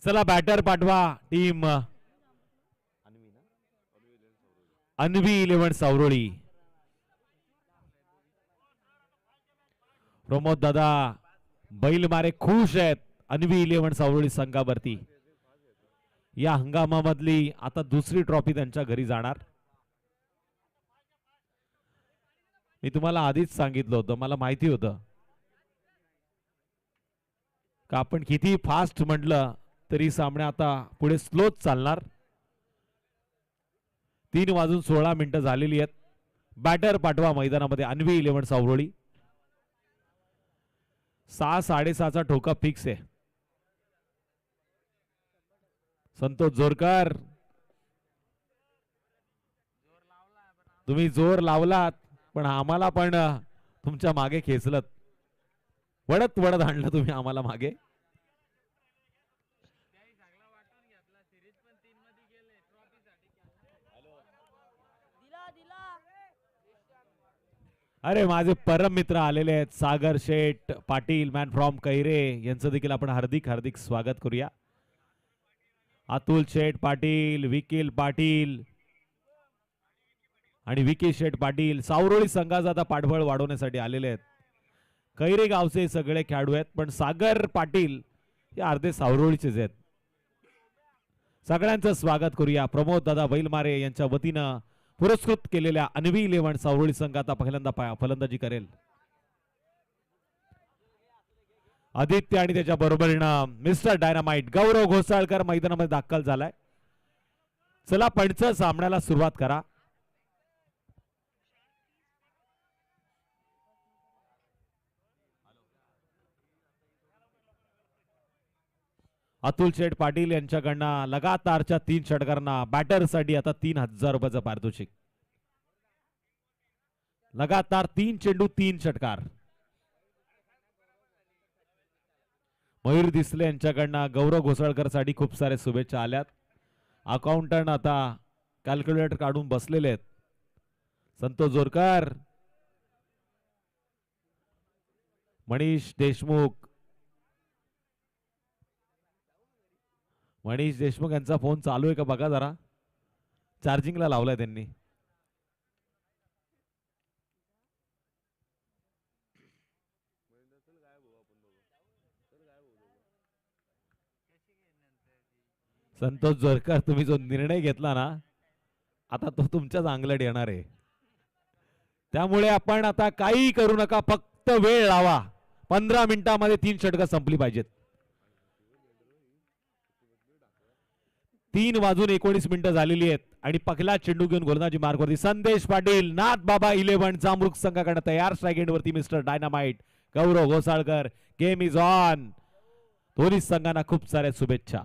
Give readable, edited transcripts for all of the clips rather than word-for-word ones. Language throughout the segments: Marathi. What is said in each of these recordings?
चला बॅटर पाठवा टीम अन्वी 11 सावरोळी. प्रमोद दादा बैल मारे खुश आहेत अन्वी 11 सावरोळी संघावरती. या हंगामामधली आता दुसरी ट्रॉफी त्यांच्या घरी जाणार. मी तुम्हाला आधीच सांगितलं होतं, मला माहिती होतं का आपण किती फास्ट म्हटलं तरी सामना आता पुढे स्लोच चालणार. 3:16 झालेली आहेत. बॅटर पाठवा मैदानामध्ये अन्वी 11 सावरोळी. 6-6.5चा ठोका फिक्स आहे. संतोष जोरकर तुम्ही जोर लावलात पण आम्हाला पण तुमच्या मागे खेचलत. वडत वडत आणलं तुम्ही आम्हाला मागे. अरे माझे परम मित्र आलेले आहेत सागर शेठ पाटील मॅन फ्रॉम कैरे यांचं देखील आपण हार्दिक हार्दिक स्वागत करूया. अतुल शेठ पाटील विकील पाटील आणि विकी शेठ पाटील सावरोळी संघाचा आता पाठबळ वाढवण्यासाठी आलेले आहेत. कैरे गावचे सगळे खेळाडू आहेत पण सागर पाटील हे अर्धे सावरोळीचेच आहेत. सगळ्यांचं स्वागत करूया. प्रमोद दादा बैलमारे यांच्या वतीनं पुरस्कृत केलेल्या अन्वी 11 सावरोळी संघ आता पहिल्यांदा फलंदाजी करेल. आदित्य आणि त्याच्या बरोबरीनं मिस्टर डायनामाइट गौरव घोसाळकर मैदानामध्ये दाखल झालाय. चला पंच सामन्याला सुरुवात करा. अतुल शेठ पाटील यांच्याकडनं लगातारच्या 3 षटकारांना बॅटरसाठी आता 3,000 रुपयाचं पारितोषिक. लगातार 3 चेंडू 3 षटकार. मयूर दिसले यांच्याकडनं गौरव घोसाळकर साठी खूप सारे शुभेच्छा आल्यात. अकाउंटंट आता कॅल्क्युलेटर काढून बसलेले आहेत. संतोष जोरकर मनीष देशमुख यांचा फोन चालू आहे का बघा जरा. चार्जिंगला लावलाय त्यांनी. संतोष जोरकर तुम्ही जो निर्णय घेतला ना आता तो तुमच्याच अंगलट येणार आहे. त्यामुळे आपण आता काही करू नका फक्त वेळ लावा. 15 मिनिटांमध्ये 3 षटकं संपली पाहिजेत. 3:19 झालेली आहेत आणि पहिला चेंडू घेऊन गोलंदाजी मार्गवरती संदेश पाटील नाथ बाबा 11 जामरुख संघाकडे तयार. स्ट्राइक एंडवरती mister dynamite Gaurav Ghosalkar. Game is on. दोन्ही संघांना खूप साऱ्या शुभेच्छा.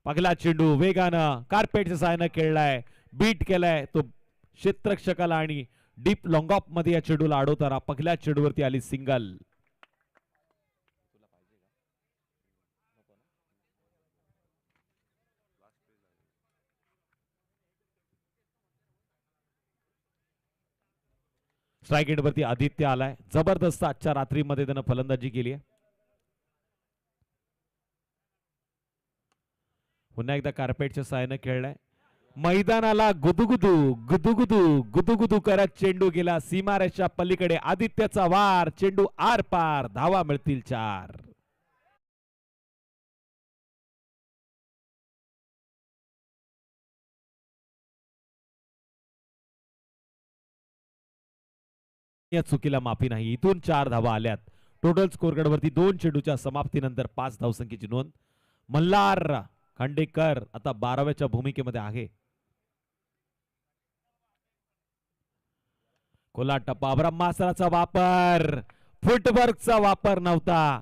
पहिला चेंडू वेगानं कार्पेटच्या सहाय्यानं खेळलाय. बीट केलाय तो क्षेत्ररक्षकाला आणि डीप लॉंग ऑफ मध्ये या चेंडूला अडवताना पहिल्या चेंडूवरती आली सिंगल. स्ट्राइक एंडवरती आदित्य आलाय. जबरदस्त आजच्या रात्रीमध्ये त्यानं फलंदाजी केली आहे. पुन्हा एकदा कार्पेटच्या सहाय्यानं खेळलाय. मैदानाला गुदुगुदू गुदुगुदू गुदुगुदू करत चेंडू गेला सीमारेषा पलीकडे. आदित्यचा वार. चेंडू आर पार. धावा मिळतील 4. या चुकीला माफी नाही. इथून 4 धावा आल्यात. टोटल स्कोर वरती 2 चेंडूच्या समाप्तीनंतर 5 धावसंख्येची नोंद. मल्हार खांडेकर आता 12व्याच्या भूमिकेमध्ये आहे. कोला टप्पा ब्रह्मास्त्राचा वापर. फुटवर्कचा वापर नव्हता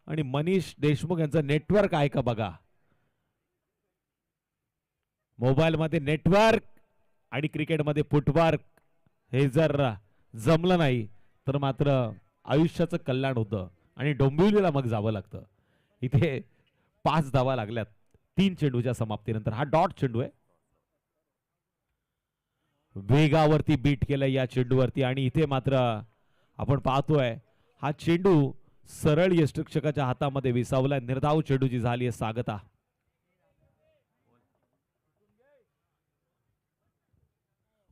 आणि मनीष देशमुख यांचं नेटवर्क आहे का बघा. मोबाईल मध्ये नेटवर्क आणि क्रिकेटमध्ये फुटवर्क हे जर जमलं नाही तर मात्र आयुष्याचं कल्याण होतं आणि डोंबिवलीला मग जावं लागतं. इथे 5 धावा लागल्यात 3 चेंडूच्या समाप्तीनंतर. हा डॉट चेंडू आहे. वेगावरती बीट केलं या चेंडूवरती आणि इथे मात्र आपण पाहतोय हा चेंडू सरळ यष्टिक्षकाच्या हातामध्ये विसावलाय. निर्धाव चेंडूची झाली आहे सांगता.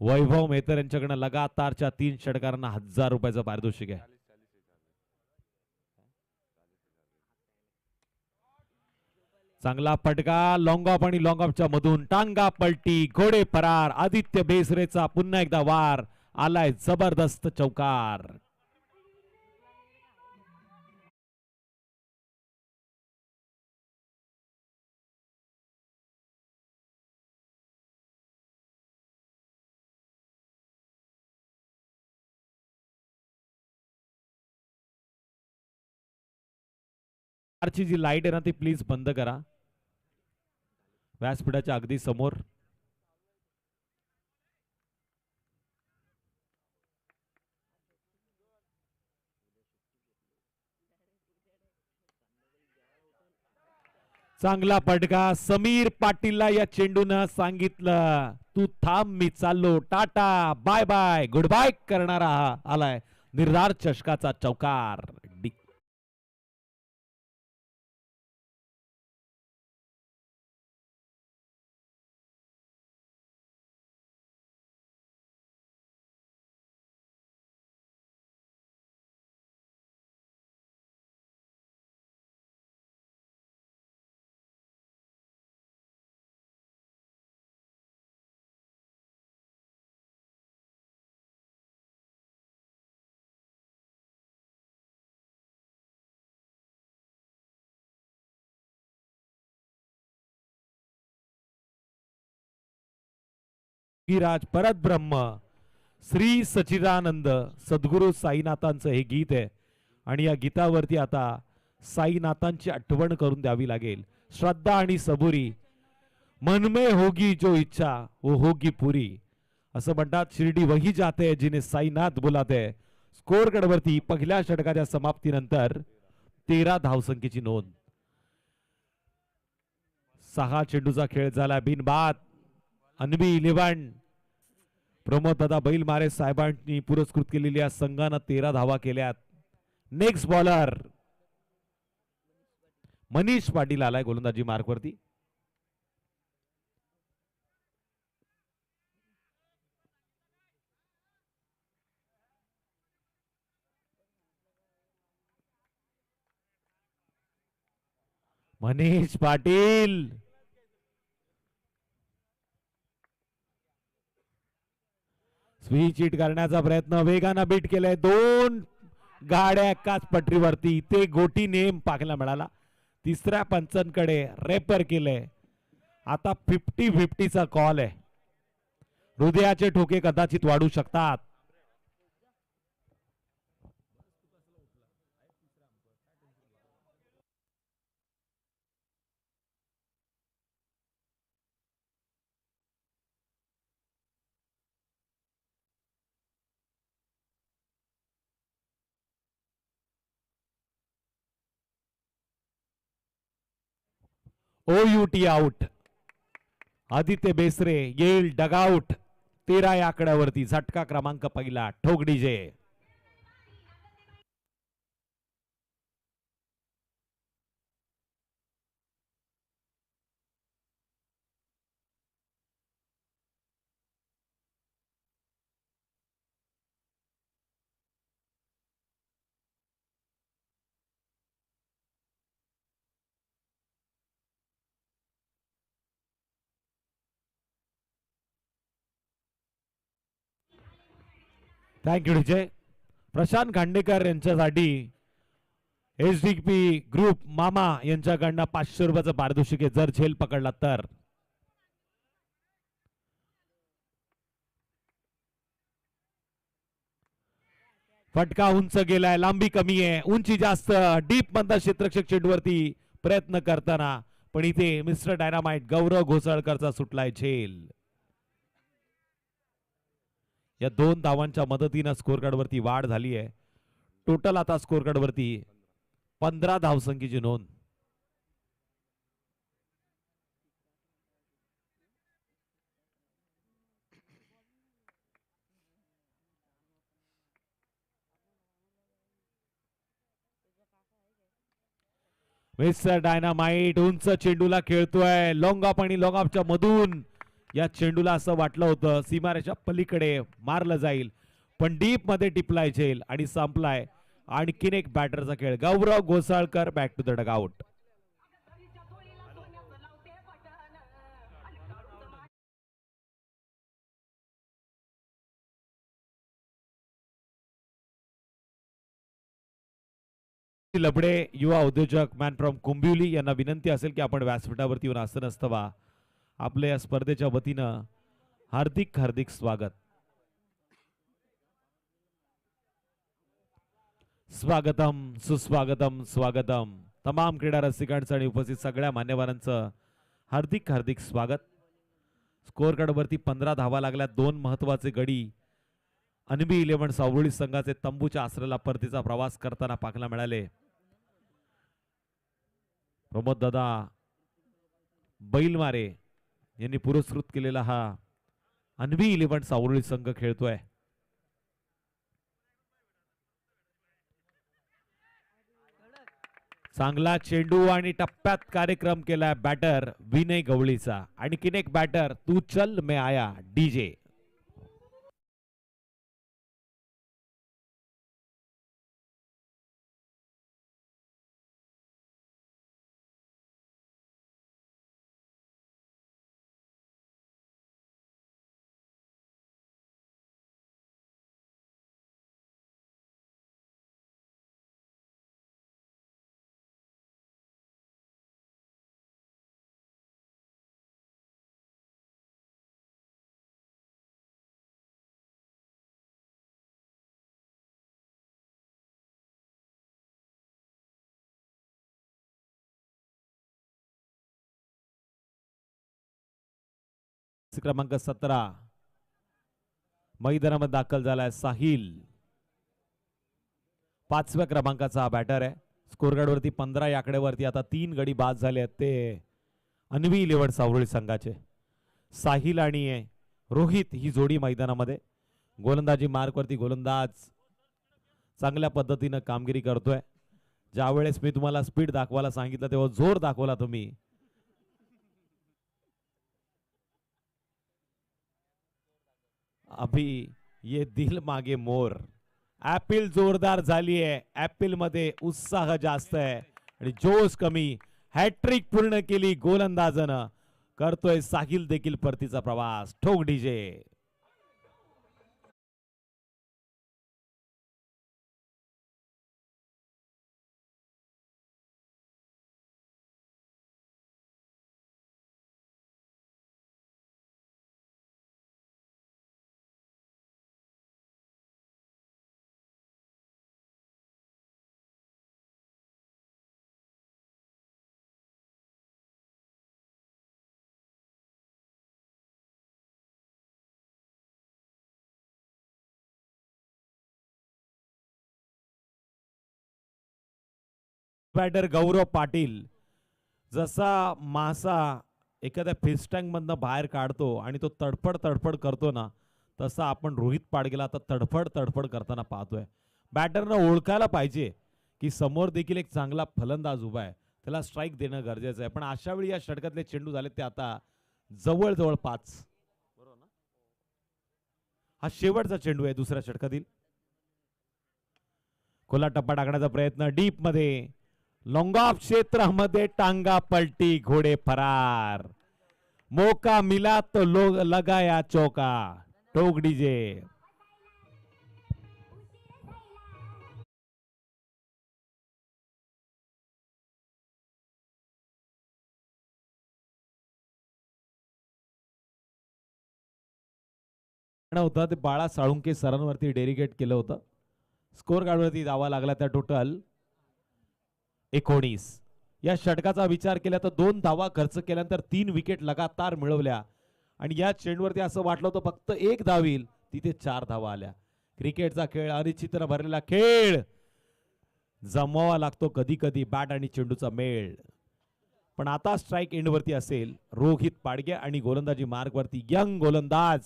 वैभव मेहतर यांच्याकडनं लगातारच्या 3 षटकारांना 1000 रुपयाचं पारितोषिक आहे. चांगला फटका लॉंग ऑफ आणि लॉंग ऑफच्या मधून टांगा पलटी घोडे फरार. आदित्य बेसरेचा पुन्हा एकदा वार आलाय जबरदस्त चौकार. ची जी लाईट आहे ना ती प्लीज बंद करा. व्यासपीठाच्या अगदी समोर. चांगला फटका. समीर पाटीलला या चेंडूनं सांगितलं तू थांब मी चाललो tata bye bye goodbye करणारा आलाय निर्धार चषकाचा चौकार. राज परत ब्रह्म श्री सचिदानंद सद्गुरू साईनाथांचं हे गीत आहे आणि या गीतावरती आता साईनाथांची आठवण करून द्यावी लागेल. श्रद्धा आणि सबुरी मनमे होगी जो इच्छा वो होगी पुरी असं म्हणतात. शिर्डी वही जाते जिने साईनाथ बुलाते. स्कोर कडवरती पहिल्या षटकाच्या समाप्तीनंतर 13 धावसंख्येची नोंद. 6 चेंडूचा खेळ झाला बिनबाद. अनबी 11 प्रमोद दादा बैलमारे साहेबांनी पुरस्कृत केलेल्या संघानं 13 धावा केल्यात. नेक्स्ट बॉलर मनीष पाटील आलाय गोलंदाजी मार्कवरती. मनीष पाटील स्विच हिट करण्याचा प्रयत्न वेगानं बीट केलाय. 2 गाड्या एकाच पटरीवरती. ते गोटी नेम पाहायला मिळाला. तिसऱ्या पंचांकडे रेपर केलंय. आता 50-50चा कॉल आहे. हृदयाचे ठोके कदाचित वाढू शकतात. OUT out. आदित्य बेसरे येईल डगआउट. 13 या आकड्यावरती. झटका क्रमांक पहिला ठोक DJ. Thank you DJ. Prashant Khandekar यांच्यासाठी HDP ग्रुप मामा यांच्याकडनं 500 रुपयाचं पारितोषिक आहे जर झेल पकडला तर. फटका उंच गेलाय. लांबी कमी आहे. उंची जास्त. डीप मधला क्षेत्ररक्षक चेंडूवरती प्रयत्न करताना पण इथे मिस्टर डायनामाइट गौरव घोसाळकरचा सुटलाय झेल. या 2 धावांच्या मदतीनं स्कोर कार्ड वरती वाढ झाली आहे. टोटल आता स्कोर कार्ड वरती 15 धावसंख्येची नोंद. मिस्टर डायनामाइट उंच चेंडूला खेळतोय. लॉंग ऑफ आणि लॉंग ऑफच्या मधून या चेंडूला असं वाटलं होतं सीमारेषा पलीकडे मारलं जाईल, पण डीप मध्ये टिपलाय झेल आणि संपलाय. आणखीन एक बॅटरचा खेळ. Gaurav Ghosalkar back to the dugout. Labade युवा उद्योजक मॅन फ्रॉम कुंभिवली यांना विनंती असेल की आपण व्यासपीठावरती येऊन आसन असतं आपल्या या स्पर्धेच्या वतीनं हार्दिक हार्दिक स्वागत. स्वागतम सुस्वागतम स्वागतम. तमाम क्रीडा रसिकांचं आणि उपस्थित सगळ्या मान्यवरांचं हार्दिक हार्दिक स्वागत. स्कोअर कार्ड वरती 15 धावा लागल्या. 2 महत्वाचे गडी अनबी 11 सावळी संघाचे तंबूच्या आसऱ्याला परतीचा प्रवास करताना पाहायला मिळाले. प्रमोद दादा बैलमारे यांनी पुरस्कृत केलेला हा अनबी 11 सावळी संघ खेळतोय. चांगला चेंडू आणि टप्प्यात कार्यक्रम केलाय बॅटर विनय गवळीचा. आणखीन एक बॅटर तू चल मैं आया डीजे. क्रमांक 17 मैदानामध्ये दाखल झालाय साहिल. 5व्या क्रमांकाचा बॅटर आहे. स्कोर कार्ड वरती 15 या आकड्यावरती आता 3 गडी बाद झाले आहेत ते अनवी 11 सावळी संघाचे. साहिल आणि रोहित ही जोडी मैदानामध्ये. गोलंदाजी मार्क वरती गोलंदाज चांगल्या पद्धतीनं कामगिरी करतोय. ज्या वेळेस मी तुम्हाला स्पीड दाखवायला सांगितलं तेव्हा जोर दाखवला तुम्ही. अभी ये दिल मागे मोर. ऍपिल जोरदार झाली आहे. ऍपिल मध्ये उत्साह जास्त आहे आणि जोश कमी. हॅट्रिक पूर्ण केली गोलंदाजानं. करतोय साहिल देखील परतीचा प्रवास. ठोक डीजे. बॅटर गौरव पाटील. जसा मासा एखाद्या फिश टँक मधनं बाहेर काढतो आणि तो तडफड तडफड करतो ना, तसा आपण रोहित पाडगेला आता तडफड तडफड करताना पाहतोय. बॅटरनं ओळखायला पाहिजे की समोर देखील एक चांगला फलंदाज उभा आहे, त्याला स्ट्राईक देणं गरजेचं आहे. पण अशा वेळी या षटकातले चेंडू झाले ते आता जवळ 5. बरोबर ना? हा शेवटचा चेंडू आहे दुसऱ्या षटकातील. खोला टप्पा टाकण्याचा प्रयत्न डीप मध्ये. लॉंग ऑफ क्षेत्रामध्ये टांगा पलटी घोडे फरार. मौका मिला तो लोग लगाया चौका. टोक डीजे. होता ते बाळा साळुंके सरांवरती डेडिकेट केलं होतं. स्कोर कार्डवरती धावा लागला त्या टोटल 19. या षटकाचा विचार केला तर 2 धावा खर्च केल्यानंतर 3 विकेट लगातार मिळवल्या आणि या चेंडूवरती असं वाटलं होतं फक्त 1 धाव येईल, तिथे 4 धावा आल्या. क्रिकेटचा खेळ अनिश्चित भरलेला खेळ. जमवावा लागतो कधी कधी बॅट आणि चेंडूचा मेळ. पण आता स्ट्राइक एंड वरती असेल रोहित पाडगे आणि गोलंदाजी मार्ग वरती यंग गोलंदाज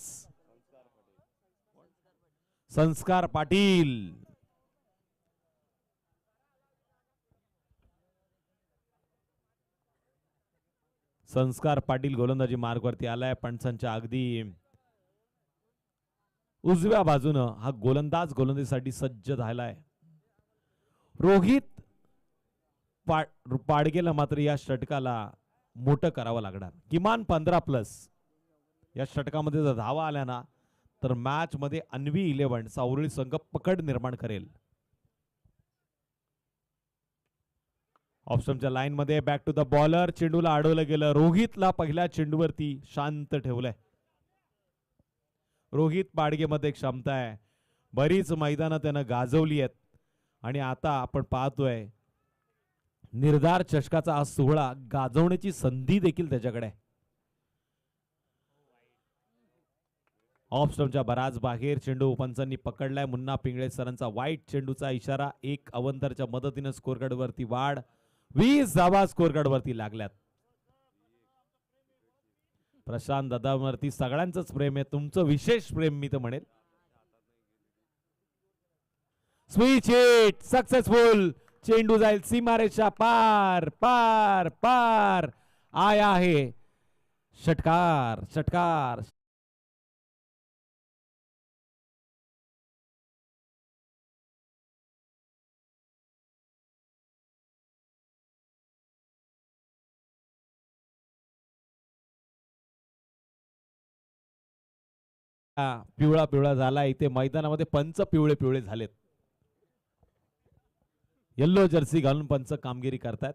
संस्कार पाटील. संस्कार पाटील गोलंदाजी मार्गवरती आलाय. पंचांच्या अगदी उजव्या बाजूनं हा गोलंदाज गोलंदाजीसाठी सज्ज झालाय. रोहित पाडगेला मात्र या षटकाला मोठं करावं लागणार. किमान 15+ या षटकामध्ये जर धावा आल्या ना तर मॅच मध्ये अन्वी 11 चा उर्वरित संघ पकड निर्माण करेल. ऑप्शनच्या लाईन मध्ये बॅक टू द बॉलर. चेंडूला अडवलं गेलं. रोहितला पहिल्या चेंडूवरती शांत ठेवलंय. रोहित पाडगेमध्ये क्षमता आहे. बरीच मैदानं त्यानं गाजवली आहेत आणि आता आपण पाहतोय निर्धार चषकाचा हा सोहळा गाजवण्याची संधी देखील त्याच्याकडे आहे. ऑफ स्टंपच्या बराच बाहेर चेंडू पंचांनी पकडलाय. मुन्ना पिंगळे सरांचा वाईट चेंडूचा इशारा. एक अवंतरच्या मदतीने स्कोर कार्ड वरती वाढ. 20 धावा स्कोर कार्ड वरती लागल्यात. प्रशांत दादावरती सगळ्यांचंच प्रेम आहे. तुमचं विशेष प्रेम मी तर म्हणेल. Switch hit successful. चेंडू जाईल सीमारेषा पार पार पार. आया आहे षटकार षटकार. पिवळा पिवळा झाला. इथे मैदानामध्ये पंच पिवळे पिवळे झालेत. येल्लो जर्सी घालून पंच कामगिरी करतात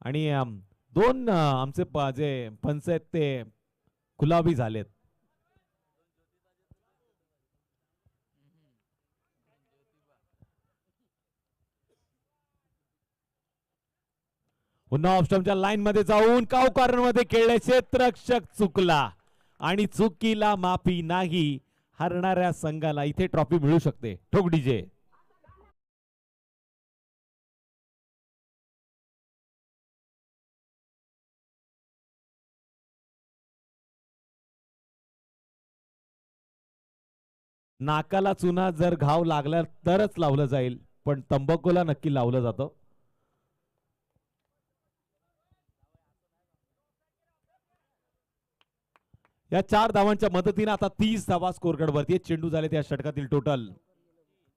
आणि दोन आमचे जे पंच आहेत ते गुलाबी झालेत. पुन्हा ऑप्शनच्या लाईन मध्ये जाऊन काव कॉर्नर मध्ये खेळले. क्षेत्ररक्षक चुकला आणि चुकीला माफी नाही. हरणाऱ्या संघाला इथे ट्रॉफी मिळू शकते. ठोक डीजे. नाकाला चुना जर घाव लागला तरच लावलं जाईल पण तंबाखूला नक्की लावलं जातं. या 4 धावांच्या मदतीने आता 30 धावा स्कोर कार्ड वरती. चेंडू झाले त्या षटकातील टोटल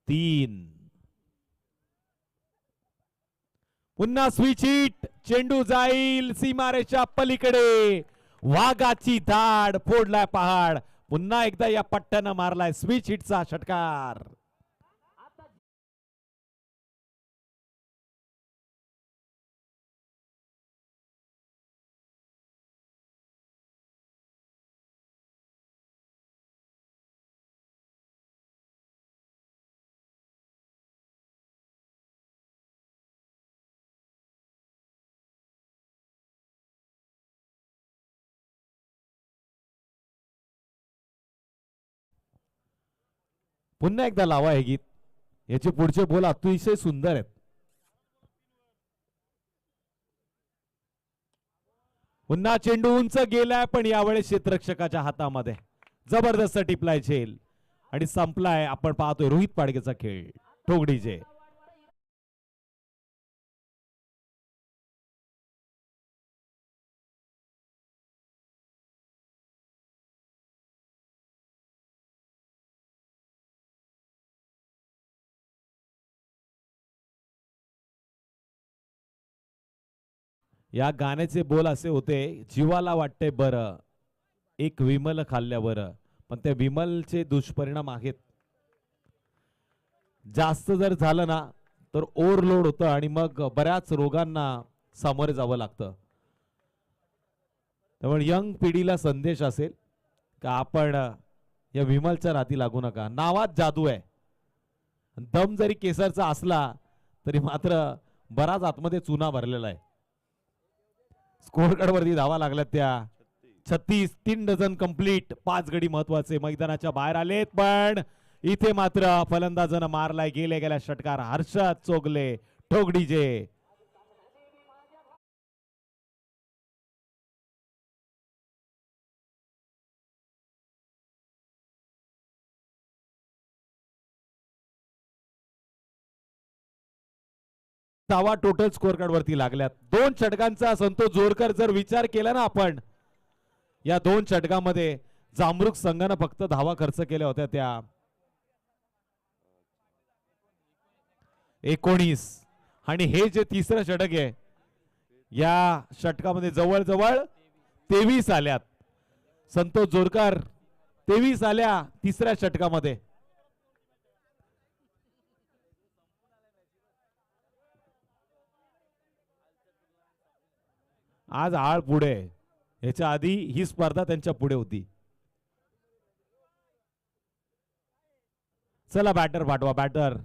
3. पुन्हा स्विच हिट. चेंडू जाईल सीमारेषा पलीकडे. वाघाची धाड फोडलाय पहाड. पुन्हा एकदा या पट्ट्यानं मारलाय. स्विच हिटचा षटकार. पुन्हा एकदा लावा हे गीत. याचे पुढचे बोल अतिशय सुंदर आहेत. पुन्हा चेंडू उंच गेलाय पण यावेळेस क्षेत्ररक्षकाच्या हातामध्ये. जबरदस्त टिपलाय झेल आणि संपलाय. आपण पाहतोय रोहित पाडगेचा खेळ. ठोगडीचे. या गाण्याचे बोल असे होते. जीवाला वाटते बरं एक विमल खाल्ल्यावर पण त्या विमलचे दुष्परिणाम आहेत. जास्त जर झालं ना तर ओव्हरलोड होतं आणि मग बऱ्याच रोगांना सामोरे जावं लागतं. त्यामुळे यंग पिढीला संदेश असेल का आपण या विमलच्या राती लागू नका. नावात जादू आहे. दम जरी केसरचा असला तरी मात्र बराच आतमध्ये चुना भरलेला आहे. स्कोर कार्ड वरती धावा लागल्यात त्या 36. 3 डझन कंप्लीट. 5 गडी महत्वाचे मैदानाच्या बाहेर आलेत पण इथे मात्र फलंदाजानं मारलाय गेल्या षटकार. हर्षद चोगले. ठोक डीजे. धावा टोटल स्कोअर कार्ड वरती लागल्यात. 2 षटकांचा संतोष जोरकर जर विचार केला ना आपण, या 2 षटकामध्ये जामरुक संघानं फक्त धावा खर्च केल्या होत्या त्या 19. आणि हे जे तिसरं षटक आहे, या षटकामध्ये जवळजवळ 23 आल्यात. संतोष जोरकर 23 आल्या तिसऱ्या षटकामध्ये. आज आळ पुढे, याच्या आधी ही स्पर्धा त्यांच्या पुढे होती. चला बॅटर पाठवा, बॅटर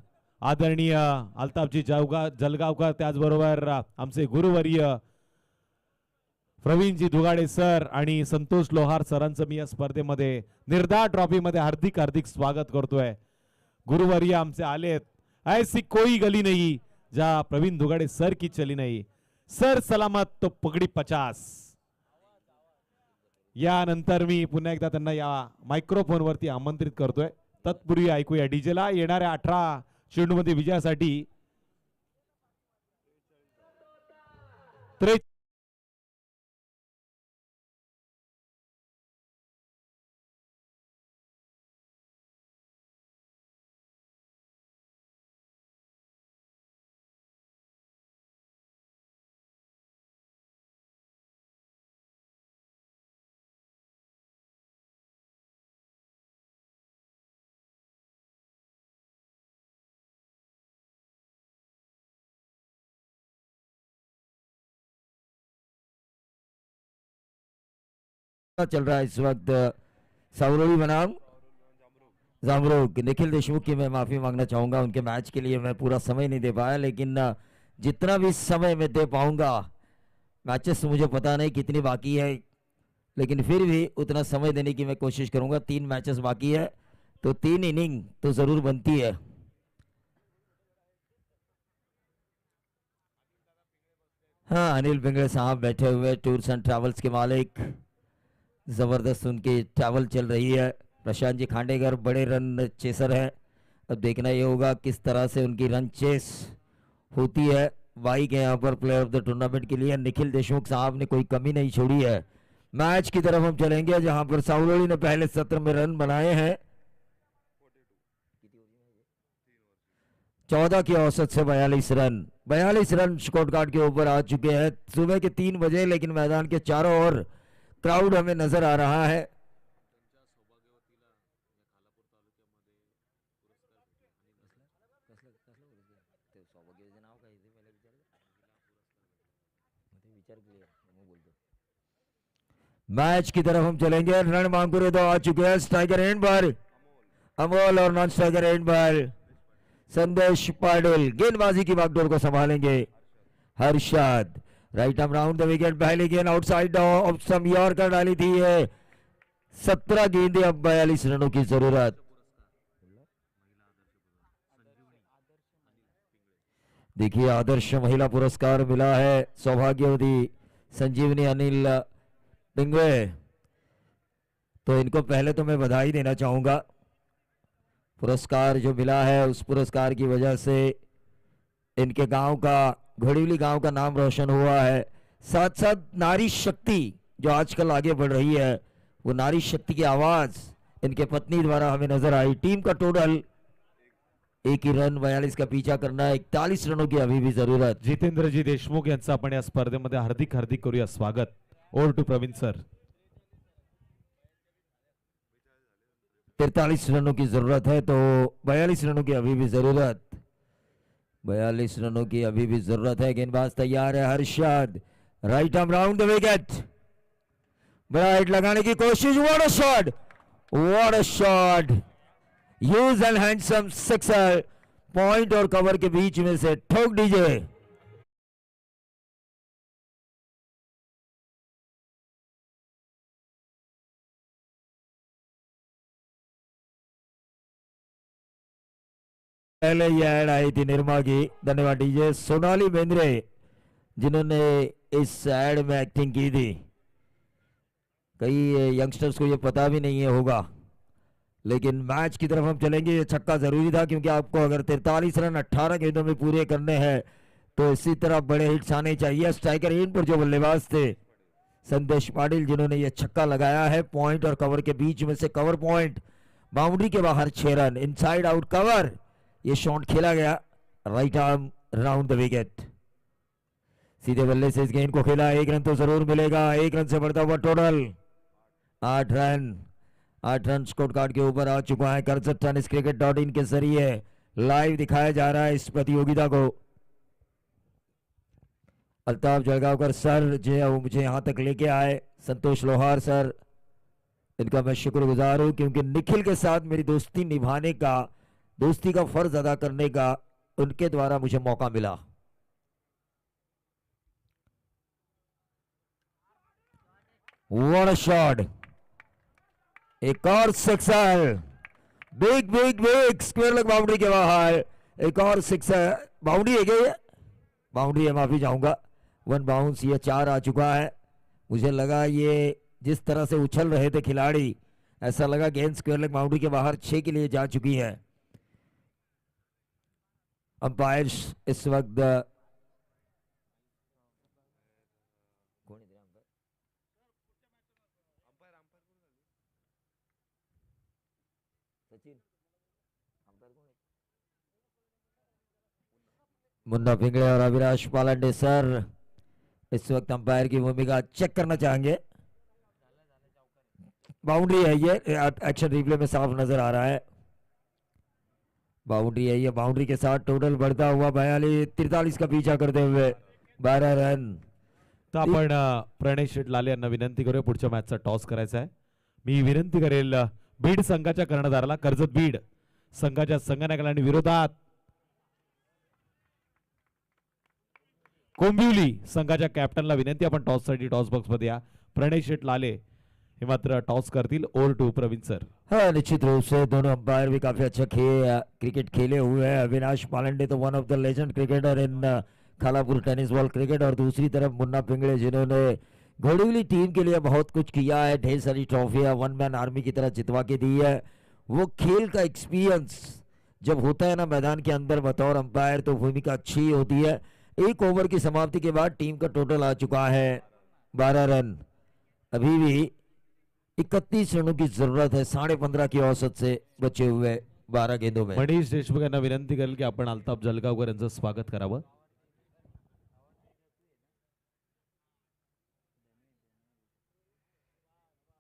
आदरणीय अल्ताफजी जलगावकर, त्याचबरोबर आमचे गुरुवर्य प्रवीणजी दुगाडे सर आणि संतोष लोहार सरांचं मी या स्पर्धेमध्ये निर्धार ट्रॉफी मध्ये हार्दिक हार्दिक स्वागत करतोय. गुरुवर्य आमचे आलेत. ऐसी कोई गली नहीं जहां प्रवीण दुगाडे सर की चली नहीं, सर सलामत तो पगडी 50. यानंतर मी पुन्हा एकदा त्यांना या मायक्रोफोन वरती आमंत्रित करतोय. तत्पूर्वी ऐकूया डीजेला येणाऱ्या 18 चेंडूमध्ये विजयासाठी चल रहा है इस वक्त सावरोली बनाम जामरुक। निखिल देशमुख की मैं माफी मांगना चाहूंगा, उनके मैच के लिए मैं पूरा समय नहीं दे पाया, लेकिन जितना भी समय मैं दे पाऊंगा, मैचेस मुझे पता नहीं कितनी बाकी है, लेकिन फिर भी उतना समय देने की मैं कोशिश करूंगा। 3 मैचेस बाकी है तो 3 इनिंग तो जरूर बनती है। हाँ, अनिल पिंगले साहब बैठे हुए, टूर्स एंड ट्रैवल्स के मालिक, जबरदस्त उनकी ट्रैवल चल रही है। प्रशांत जी खांडेकर बड़े रन चेसर है, अब देखना ये होगा किस तरह से उनकी रन चेस होती है। वाई के यहाँ पर प्लेयर ऑफ द टूर्नामेंट के लिए निखिल देशमुख साहब ने कोई कमी नहीं छोड़ी है। मैच की तरफ हम चलेंगे जहां पर सावलोड़ी ने पहले सत्र में रन बनाए हैं 14 की औसत से 42 रन स्कोर कार्ड के ऊपर आ चुके हैं। सुबह के 3 बजे, लेकिन मैदान के चारों ओर क्राउड हमें नजर आ रहा है। मैच की तरफ हम चलेंगे। रन मांगुरे 2 आ चुके हैं। स्ट्राइकर एंड पर अमोल और नॉन स्ट्राइकर एंड पर संदेश पाटिल गेंदबाजी की बागडोर को संभालेंगे। Harshad right arm round the wicket, पहली गेंद आउटसाइड ऑफ सम यॉर्कर डाली थी है। 17 गेंदें, अब 42 रनों की जरूरत। देखिए आदर्श महिला पुरस्कार मिला है सौभाग्यवती संजीवनी अनिल पिंगवे, तो इनको पहले तो मैं बधाई देना चाहूंगा। पुरस्कार जो मिला है उस पुरस्कार की वजह से इनके गांव का, घोड़ीवली गांव का नाम रोशन हुआ है। साथ साथ नारी शक्ति जो आजकल आगे बढ़ रही है, वो नारी शक्ति की आवाज इनके पत्नी द्वारा हमें नजर आई। टीम का टोटल 1 ही रन, 42 का पीछा करना, 41 रनों की अभी भी जरूरत। जितेंद्रजी देशमुख यांचं आपण या स्पर्धेमध्ये हार्दिक हार्दिक करूया स्वागत। Over to Praveen sir. 43 रनों की जरूरत है, तो 42 रनों की अभी भी जरूरत। 42 रनों की अभी भी जरूरत है। गेंदबाज तैयार है Harshad, right arm round the wicket, बड़ा हिट लगाने की कोशिश। What a shot, what a shot, use end handsome sixer, point और कवर के बीच में से ठोक दीजिए। पहले ये ऐड आई थी निर्मा की, धन्यवाद डीजे सोनाली बेंद्रे जिन्होंने इस ऐड में एक्टिंग की थी। कई यंगस्टर्स को ये पता भी नहीं है होगा, लेकिन मैच की तरफ हम चलेंगे। ये छक्का जरूरी था, क्योंकि आपको अगर 43 रन 18 गेंदों में पूरे करने हैं तो इसी तरह बड़े हिट्स आने चाहिए। स्ट्राइकर इन पर जो बल्लेबाज थे संदेश पाटिल जिन्होंने ये छक्का लगाया है पॉइंट और कवर के बीच में से, कवर पॉइंट बाउंड्री के बाहर 6 रन, इनसाइड आउट कवर, ये शॉट खेला गया right arm round the wicket. सीधे बल्ले से इस गेंद को खेला, 1 रन तो जरूर मिलेगा। 1 रन से बढ़ता हुआ total 8 run. 8 run score card के ऊपर आ चुका है। करसठ टेनिस क्रिकेट .in के जरिए लाइव दिखाया जा रहा है इस प्रतियोगिता को। अल्ताफ जलगांवकर सर जो है वो मुझे यहाँ तक लेके आए, संतोष लोहार सर, इनका मैं शुक्रगुजार हूँ क्योंकि निखिल के साथ मेरी दोस्ती निभाने का, दोस्ती का फर्ज अदा करने का उनके द्वारा मुझे मौका मिला। व्हाट अ शॉट, एक और sixer, big big big, square leg boundary के बाहर एक और सिक्सर। बाउंड्री है क्या ये? बाउंड्री है, माफी चाहूंगा। 1 बाउंस, ये 4 आ चुका है। मुझे लगा ये जिस तरह से उछल रहे थे खिलाड़ी, ऐसा लगा गेंद स्क्वायर लेग बाउंड्री के बाहर 6 के लिए जा चुकी है। अंपायर्स इस वक्त मुन्ना पिंगड़े और अविनाश पालंडे सर इस वक्त अंपायर की भूमिका चेक करना चाहेंगे। बाउंड्री है ये, एक्शन रिप्ले में साफ नजर आ रहा है। बाउंड्री है ये, बाउंड्री के साथ टोटल बढ़ता हुआ 43 का पीछा करते हुए 12 रन। तर आपण प्रणय शेट लाले यांना विनंती करूया पुढच्या मॅचचा टॉस करायचा आहे. मी विनंती करेल बीड संघाच्या कर्णधाराला, कर्जत बीड संघाच्या संघनायकाला आणि विरोधात कोंबिवली संघाच्या कॅप्टनला विनंती, आपण टॉस साठी टॉस बॉक्स मध्ये या. प्रणय शेट लाले हे मात्र टॉस करतील. Over to Praveen sir. हाँ, निश्चित रूप से दोनों अंपायर भी काफी अच्छा क्रिकेट खेले हुए हैं। अविनाश पालंडे तो one of the legend cricketer in Khalapur tennis ball cricket, और दूसरी तरफ मुन्ना पिंगड़े जिन्होंने घोड़ीवली टीम के लिए बहुत कुछ किया है, ढेर सारी ट्रॉफियां 1 मैन आर्मी की तरह जितवा के दी है। वो खेल का एक्सपीरियंस जब होता है ना मैदान के अंदर बतौर अंपायर, तो भूमिका अच्छी होती है। 1 ओवर की समाप्ति के बाद टीम का टोटल आ चुका है 12 रन। अभी भी 31 रनों की जरूरत है 15.5 की औसत से बचे हुए 12 गेंदों में। मनीष देशमुख यांना विनंती करेल की आपण अल्ताफ जलगावकर यांचं स्वागत करावं.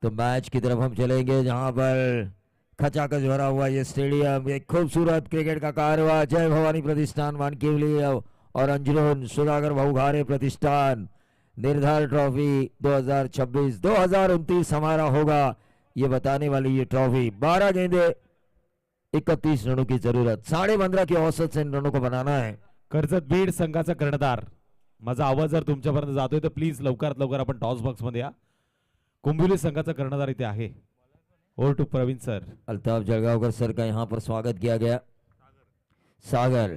तो मैच की तरफ हम चलेंगे जहां पर खचाखच भरा हुआ ये स्टेडियम, एक खूबसूरत क्रिकेट का कारवा, जय भवानी प्रतिष्ठान मानकेवली और अंजुरन सुधाकर भाऊघारे प्रतिष्ठान, निर्धार ट्रॉफी 2026-2029 हमारा होगा ये बताने वाली ये ट्रॉफी। 12 गेंदे 31 रनों की जरूरत, 15.5 की औसत से इन रनों को बनाना है। कर्जत बीड संघाचा कर्णधार, माझा आवाज जर तुमच्यापर्यंत जातोय तर प्लीज लवकरात लवकर आपण टॉस बॉक्स मध्ये या. कुंभिवली संघाचा कर्णधार इथे आहे. Over to Praveen sir. Altaf Jalgaonkar sir का यहां पर स्वागत किया गया। Sagar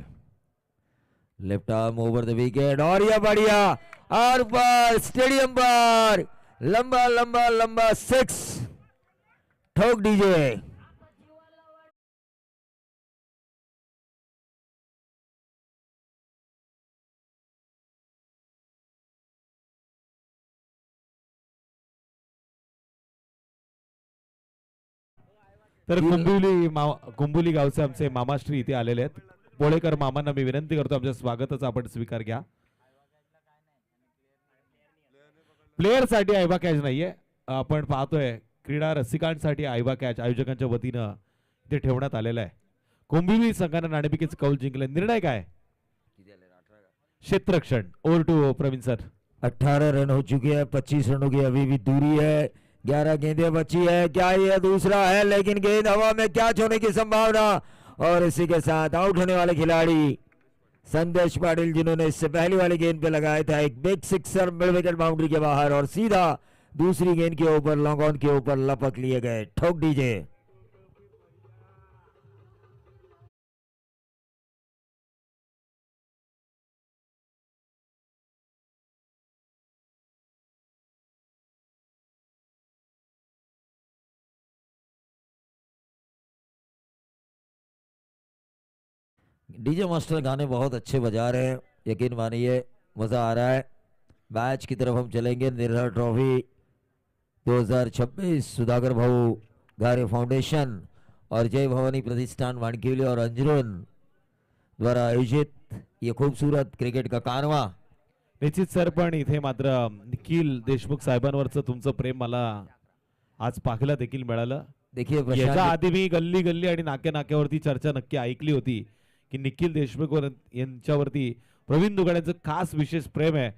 left arm over the wicket, और यह बढ़िया और पर स्टेडियम पर लंबा लंबा लंबा 6 ठोक दीजिए। तर कुंभिवली गावचे आमचे मामाश्री इथे आलेले आहेत. पोळेकर मामांना मी विनंती करतो आमच्या स्वागताचा आपण स्वीकार घ्या. प्लेयर साठी आयबा कॅच नाहीये, आपण पाहतोय क्रीडा रसिकांसाठी आयबा कॅच आयोजकांच्या वतीनं इथे ठेवण्यात आलेला आहे. कुंभिवली संघाने नाणेफेकीचे कौल जिंकले. निर्णय काय? क्षेत्ररक्षण. Over to Praveen sir. 18 run हो चुके हैं, 25 रनों की अभी भी दूरी है, 11 गेंदें बची है। क्या ये दूसरा है, लेकिन गेंद हवा में कैच होने की संभावना, और इसी के साथ आउट होने वाले खिलाड़ी संदेश पाटिल जिन्होंने इससे पहली वाली गेंद पे लगाया था एक big sixer mid wicket boundary के बाहर, और सीधा दूसरी गेंद के ऊपर लॉन्ग ऑन के ऊपर लपक लिए गए। ठोक दीजिए। डीजे मास्टर गाने बहुत अच्छे बजा रहे हैं, यकीन मानिए मजा आ रहा है। मैच की तरफ हम चलेंगे। निर्भर ट्रॉफी 2026 सुधाकर भाऊ गारे फाउंडेशन और जय भवानी प्रतिष्ठान वानखेडे और अंजरून द्वारा आयोजित ये खूबसूरत क्रिकेट का कारवा। निश्चित सर, पण इथे मात्र निखिल देशमुख साहेबांवरचं तुमचं प्रेम मला आज पाहायला देखील मिळालं. देखिए याच्या प्रशांत आधी मी गल्ली गल्ली आणि नाक्या नाक्यावरती चर्चा नक्की ऐकली होती की निखिल देशमुख यांच्यावरती प्रवीण दुगाड्यांचं खास विशेष प्रेम आहे.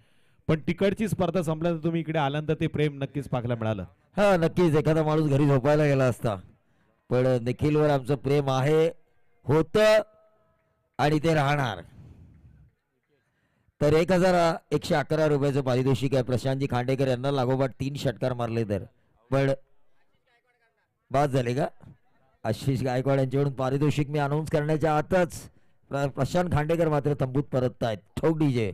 पण तिकडची स्पर्धा संपल्यानंतर तुम्ही इकडे आल्यानंतर ते प्रेम नक्कीच पाहायला मिळालं. हा नक्कीच एखादा माणूस घरी झोपायला गेला असता, पण निखिलवर आमचं प्रेम आहे, होतं आणि ते राहणार. तर 1111 रुपयाचं पारितोषिक आहे. प्रशांतजी खांडेकर यांना लागोपाठ 3 षटकार मारले तर पण बाद झाले का? आशिष गायकवाड यांच्याकडून पारितोषिक मी अनाऊन्स करण्याच्या आतच प्रशांत खांडेकर मात्र तंबूत परतत आहेत. ठोक डीजे.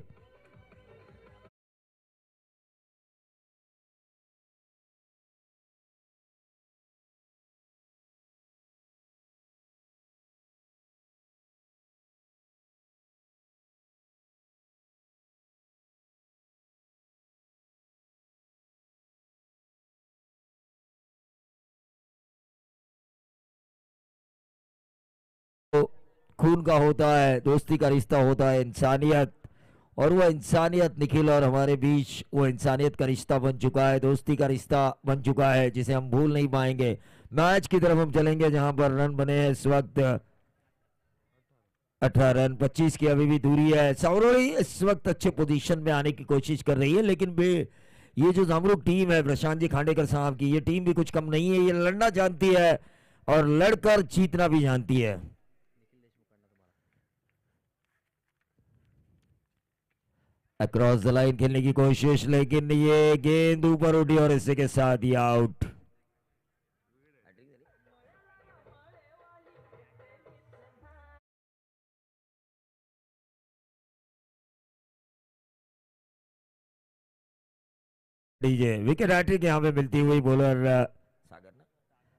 खून का होता है, दोस्ती का रिश्ता होता है, इंसानियत, और वो इंसानियत निखिल और हमारे बीच वो इंसानियत का रिश्ता बन चुका है, दोस्ती का रिश्ता बन चुका है जिसे हम भूल नहीं पाएंगे. मैच की तरफ हम चलेंगे जहां पर रन बने हैं इस वक्त 18 रन. 25 की अभी भी दूरी है. सौरवी इस वक्त अच्छे पोजीशन में आने की कोशिश कर रही है, लेकिन ये जो जामरुक टीम है प्रशांत जी खांडेकर साहब की, ये टीम भी कुछ कम नहीं है. ये लड़ना जानती है और लड़कर जीतना भी जानती है. अक्रॉस द लाइन खेलने की कोशिश, लेकिन ये गेंद ऊपर उठी और इसी के साथ ही आउट. डीजे विकेट हैट्रिक यहां पे मिलती हुई बॉलर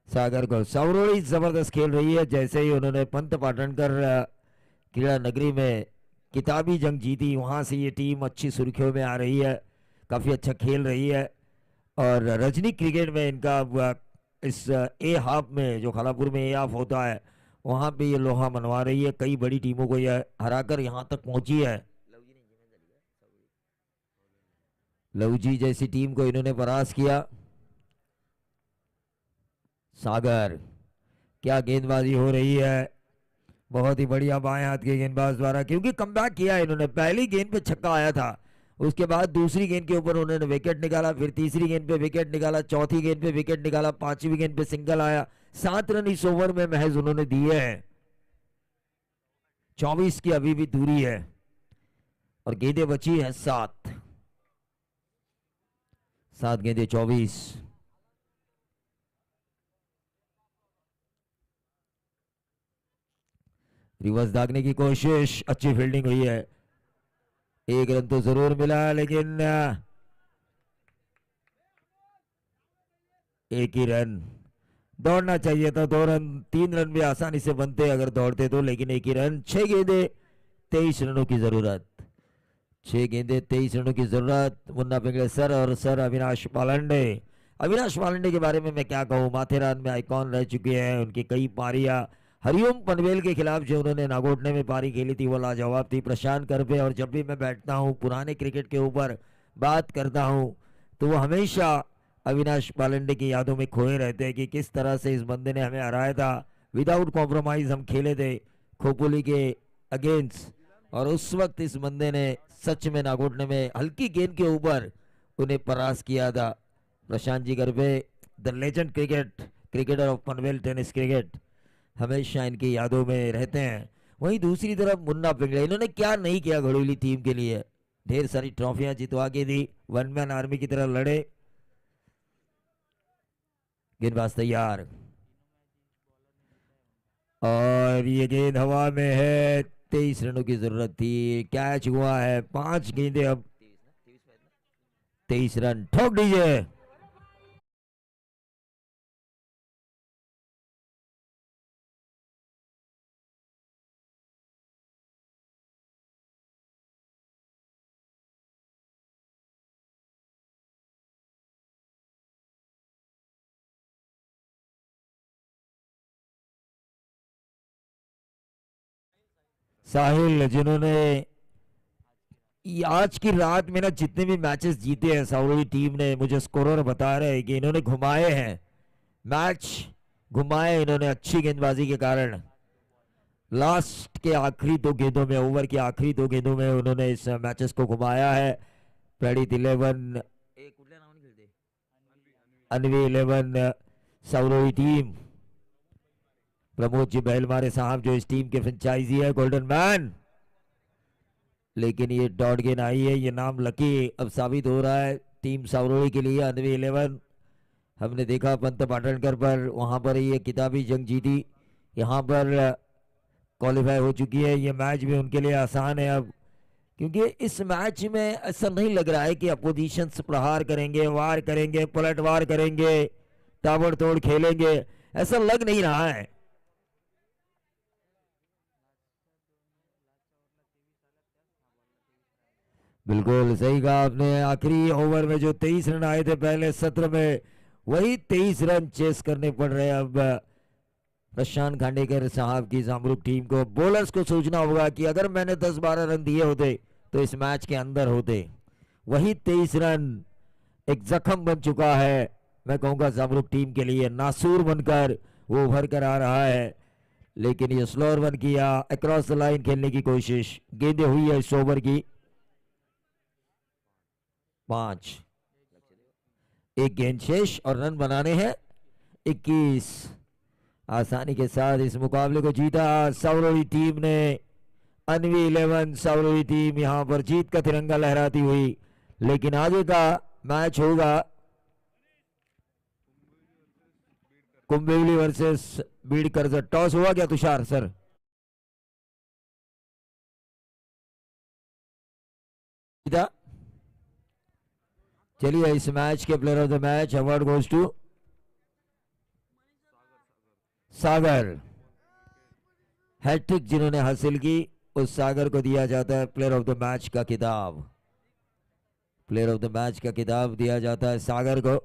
सागर को. सौरोड़ी जबरदस्त खेल रही है. जैसे ही उन्होंने पंत पाटणकर क्रीड़ा नगरी में किताबी जंग जीती, वहां से ये टीम अच्छी सुर्खियों में आ रही है, काफी अच्छा खेल रही है. और रजनी क्रिकेट में इनका इस ए हाफ में जो खालापुर में ए हाफ होता है वहां पे ये लोहा मनवा रही है. कई बड़ी टीमों को यह हराकर यहां तक पहुंची है. लवजी जैसी टीम को इन्होंने परास्त किया. सागर, क्या गेंदबाजी हो रही है, बहुत ही बढ़िया बाएं हाथ के गेंदबाज द्वारा, क्योंकि कमबैक किया इन्होंने. पहली गेंद पे छक्का आया था, उसके बाद दूसरी गेंद के ऊपर उन्होंने विकेट निकाला, फिर तीसरी गेंद पे विकेट निकाला, चौथी गेंद पे विकेट निकाला, पांचवी गेंद पे सिंगल आया. 7 रन इस ओवर में महज उन्होंने दिए हैं. 24 की अभी भी दूरी है और गेंदें बची है 7 गेंदें 24. रिवर्स दागने की कोशिश, अच्छी फील्डिंग हुई है. 1 रन तो जरूर मिला, लेकिन 1 ही रन. दौड़ना चाहिए था. 2 रन 3 रन भी आसानी से बनते अगर दौड़ते तो, लेकिन 1 ही रन. 6 गेंदे 23 रनों की जरूरत. 6 गेंदे 23 रनों की जरूरत. मुन्ना पिंगले सर और सर अविनाश पालंडे. अविनाश पालंडे के बारे में मैं क्या कहूं, माथेरान में आइकॉन रह चुके हैं. उनकी कई पारियां हरिओम पनवेल के खिलाफ जो उन्होंने नागोटने में पारी खेली थी वो लाजवाब थी. प्रशांत करपे, और जब भी मैं बैठता हूं पुराने क्रिकेट के ऊपर बात करता हूं तो वो हमेशा अविनाश पालंडे की यादों में खोए रहते हैं कि किस तरह से इस बंदे ने हमें हराया था. विदाउट कॉम्प्रोमाइज हम खेले थे खोपोली के अगेंस्ट, और उस वक्त इस बंदे ने सच में नागोटने में हल्की गेंद के ऊपर उन्हें परास्त किया था. Prashant ji Karpe, the legend cricketer of Panvel tennis cricket, हमेशा इनकी यादों में रहते हैं. वहीं दूसरी तरफ मुन्ना पिंगले, इन्होंने क्या नहीं किया घड़ोली टीम के लिए. ढेर सारी ट्रॉफियां जितवा के दी, वन मैन आर्मी की तरह लड़े. गेंदबाज तैयार और ये गेंद हवा में है. 23 रनों की जरूरत थी. कैच हुआ है. 5 गेंदे अब 23 रन. ठोक दीजिए. साहिल, जिन्होंने आज की रात में ना जितने भी मैचेस जीते हैं साउदी टीम ने, मुझे स्कोरर बता रहे हैं कि इन्होंने घुमाए हैं मैच, घुमाए इन्होंने अच्छी गेंदबाजी के कारण। लास्ट के आखिरी 2 गेंदों में, ओवर के आखिरी 2 गेंदों में उन्होंने इस मैचेस को घुमाया है। प्रेडित 11 अनवी 11 साउदी टीम, प्रमोद जी बैलमारे साहब जो इस टीम के फ्रेंचाइजी है, गोल्डन मैन। लेकिन ये डॉट गेंद आई है, ये नाम लकी अब साबित हो रहा है टीम साउदी के लिए। अनवी 11 हमने देखा पंत पाटणकर पर, वहां पर ये किताबी जंग जीती, यहाँ पर क्वालिफाई हो चुकी है। ये मैच भी उनके लिए आसान है अब, क्योंकि इस मैच में ऐसा नहीं लग रहा है कि अपोजिशन प्रहार करेंगे, वार करेंगे, पलटवार करेंगे, ताबड़तोड़ खेलेंगे, ऐसा लग नहीं रहा है। बिल्कुल सही कहा आपने, आखिरी ओवर में जो 23 रन आए थे पहले सत्र में, वही 23 रन चेस करने पड़ रहे हैं अब प्रशांत खांडेकर साहब की जामरुक टीम को। बॉलर्स को सोचना होगा कि अगर मैंने 10-12 रन दिए होते तो इस मैच के अंदर होते। वही 23 रन एक जख्म बन चुका है, मैं कहूंगा जामरुक टीम के लिए। नासूर बनकर वो उभर कर आ रहा है, लेकिन ये स्लोअर वन किया, अक्रॉस द लाइन खेलने की कोशिश। गेंदें हुई है इस ओवर की 5, एक गेंद शेष और रन बनाने हैं 21। आसानी के साथ इस मुकाबले को जीता साउदी टीम ने। अनवी 11 साउदी टीम यहां पर जीत का तिरंगा लहराती हुई, लेकिन आगे का मैच होगा कुंभेवली वर्सेस बीड कर्जत। टॉस हुआ क्या तुषार सर? चलिए, इस मैच के player of the match award goes to Sagar. Hat trick जिन्होंने हासिल की उस सागर को दिया जाता है प्लेयर ऑफ द मैच का खिताब। प्लेयर ऑफ द मैच का खिताब दिया जाता है सागर को।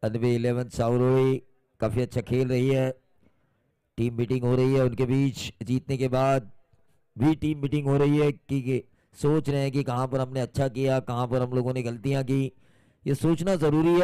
अनवी 11 साउदी काफी अच्छा खेल रही है, टीम मीटिंग हो रही है उनके बीच। जीतने के बाद भी टीम मीटिंग हो रही है कि सोच रहे हैं कि कहां पर हमने अच्छा किया, कहां पर हम लोगों ने गलतियां की। ये सोचना जरूरी है।